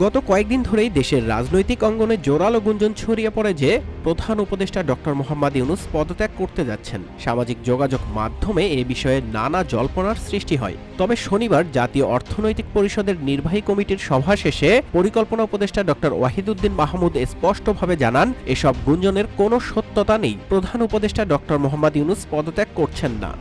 গত কয়েকদিন ধরেই দেশের রাজনৈতিক অঙ্গনে জোরালো গুঞ্জন ছড়িয়ে পড়ে যে প্রধান উপদেষ্টা ডক্টর মোহাম্মদ ইউনূস পদত্যাগ করতে যাচ্ছেন। সামাজিক যোগাযোগ মাধ্যমে এ বিষয়ে নানা জল্পনার সৃষ্টি হয়। তবে শনিবার জাতীয় অর্থনৈতিক পরিষদের নির্বাহী কমিটির সভা শেষে পরিকল্পনা উপদেষ্টা ডক্টর ওয়াহিদুদ্দিন মাহমুদ স্পষ্টভাবে জানান, এসব গুঞ্জনের কোনো সত্যতা নেই। প্রধান উপদেষ্টা ডক্টর মোহাম্মদ ইউনূস পদত্যাগ করছেন না।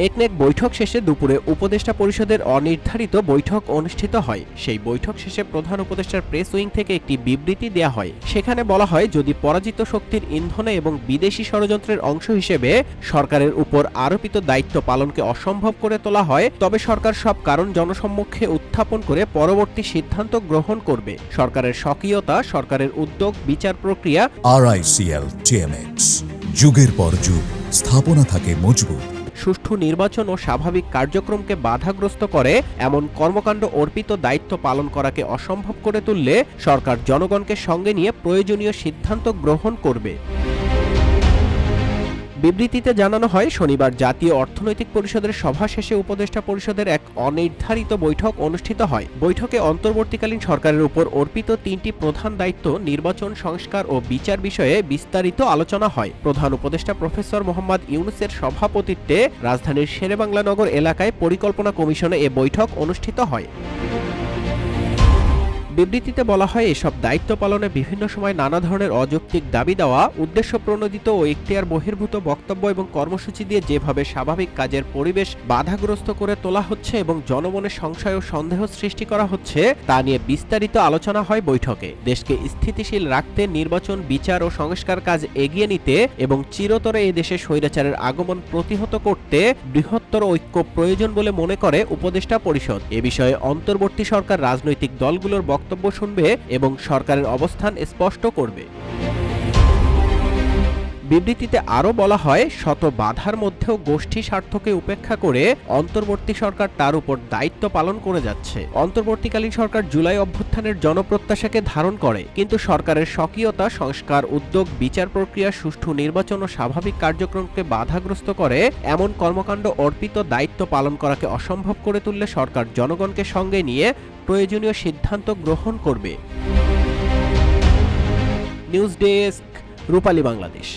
একনেক বৈঠক শেষে দুপুরে উপদেষ্টা পরিষদের অনির্ধারিত বৈঠক অনুষ্ঠিত হয়। সেই বৈঠক শেষে প্রধান উপদেষ্টার প্রেস উইং থেকে একটি বিবৃতি দেয়া হয়। সেখানে বলা হয়, যদি পরাজিত শক্তির ইন্ধনে এবং বিদেশি ষড়যন্ত্রের অংশ হিসেবে সরকারের উপর আরোপিত দায়িত্ব পালনকে অসম্ভব করে তোলা হয়, তবে সরকার সব কারণ জনসম্মুখে উত্থাপন করে পরবর্তী সিদ্ধান্ত গ্রহণ করবে। সরকারের স্বকীয়তা, সরকারের উদ্যোগ, বিচার প্রক্রিয়া। RICL TMX, যুগের পর যুগ স্থাপনা থাকে মজবুত। সুষ্ঠু নির্বাচন ও স্বাভাবিক কার্যক্রমকে বাধাগ্রস্ত করে এমন কর্মকাণ্ড অর্পিত দায়িত্ব পালন করাকে অসম্ভব করে তুললে সরকার জনগণকে সঙ্গে নিয়ে প্রয়োজনীয় সিদ্ধান্ত গ্রহণ করবে। বিবৃতিতে জানানো হয়, শনিবার জাতীয় অর্থনৈতিক পরিষদের সভা শেষে উপদেষ্টা পরিষদের এক অনির্ধারিত বৈঠক অনুষ্ঠিত হয়। বৈঠকে অন্তর্বর্তীকালীন সরকারের উপর অর্পিত 3টি প্রধান দায়িত্ব, নির্বাচন, সংস্কার ও বিচার বিষয়ে বিস্তারিত আলোচনা হয়। প্রধান উপদেষ্টা প্রফেসর মোহাম্মদ ইউনূসের সভাপতিত্বে রাজধানীর শেরেবাংলা নগর এলাকায় পরিকল্পনা কমিশনে এ বৈঠক অনুষ্ঠিত হয়। বিবৃতিতে বলা হয়, এসব দায়িত্ব পালনে বিভিন্ন সময় নানা ধরনের অযৌক্তিক দাবি দেওয়া, উদ্দেশ্য প্রণোদিত ও এখতিয়ার বহির্ভূত বক্তব্য এবং কর্মসূচি দিয়ে যেভাবে স্বাভাবিক কাজের পরিবেশ বাধাগ্রস্ত করে তোলা হচ্ছে এবং জনমনে সংশয় ও সন্দেহ সৃষ্টি করা হচ্ছে, তা নিয়ে বিস্তারিত আলোচনা হয় বৈঠকে। দেশকে স্থিতিশীল রাখতে, নির্বাচন, বিচার ও সংস্কার কাজ এগিয়ে নিতে এবং চিরতরে এ দেশে স্বৈরাচারের আগমন প্রতিহত করতে বৃহত্তর ঐক্য প্রয়োজন বলে মনে করে উপদেষ্টা পরিষদ। এ বিষয়ে অন্তর্বর্তী সরকার রাজনৈতিক দলগুলোর বক্তব্য শুনবে এবং সরকারের অবস্থান স্পষ্ট করবে। বিবৃতিতে আরও বলা হয়, শত বাধার মধ্যেও গোষ্ঠী স্বার্থকে উপেক্ষা করে অন্তর্বর্তী সরকার তার উপর দায়িত্ব পালন করে যাচ্ছে। অন্তর্বর্তীকালীন সরকার জুলাই অভ্যুত্থানের জনপ্রত্যাশাকে ধারণ করে, কিন্তু সরকারের স্বকীয়তা, সংস্কার, উদ্যোগ, বিচার প্রক্রিয়া, সুষ্ঠু নির্বাচন ও স্বাভাবিক কার্যক্রমকে বাধাগ্রস্ত করে এমন কর্মকাণ্ড অর্পিত দায়িত্ব পালন করাকে অসম্ভব করে তুললে সরকার জনগণকে সঙ্গে নিয়ে প্রয়োজনীয় সিদ্ধান্ত গ্রহণ করবে। নিউজ ডেস্ক, রূপালী বাংলাদেশ।